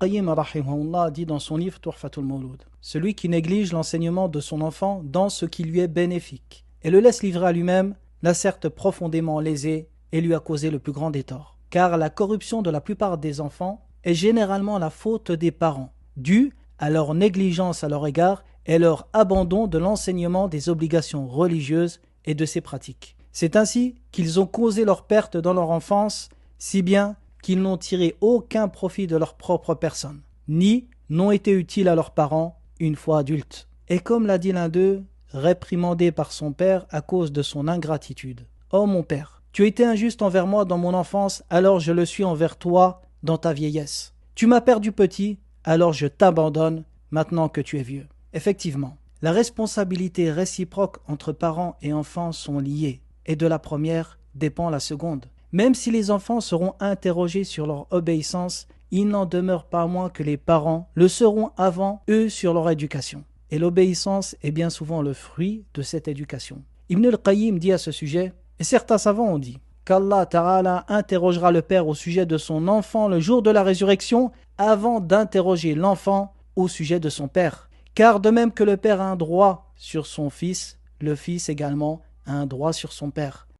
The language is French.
al-Qayyim rahimahullah dit dans son livre Tuhfatul Mawlud: celui qui néglige l'enseignement de son enfant dans ce qui lui est bénéfique et le laisse livrer à lui-même l'a certes profondément lésé et lui a causé le plus grand des torts. Car la corruption de la plupart des enfants est généralement la faute des parents, due à leur négligence à leur égard et leur abandon de l'enseignement des obligations religieuses et de ses pratiques. C'est ainsi qu'ils ont causé leur perte dans leur enfance, si bien qu'ils n'ont tiré aucun profit de leur propre personne, ni n'ont été utiles à leurs parents une fois adultes. Et comme l'a dit l'un d'eux, réprimandé par son père à cause de son ingratitude: ô mon père, tu étais injuste envers moi dans mon enfance, alors je le suis envers toi dans ta vieillesse. Tu m'as perdu petit, alors je t'abandonne maintenant que tu es vieux. Effectivement, la responsabilité réciproque entre parents et enfants sont liées, et de la première dépend la seconde. Même si les enfants seront interrogés sur leur obéissance, il n'en demeure pas moins que les parents le seront avant eux sur leur éducation. Et l'obéissance est bien souvent le fruit de cette éducation. Ibn al-Qayyim dit à ce sujet, et certains savants ont dit, qu'Allah Ta'ala interrogera le père au sujet de son enfant le jour de la résurrection avant d'interroger l'enfant au sujet de son père. Car de même que le père a un droit sur son fils, le fils également a un droit sur son père.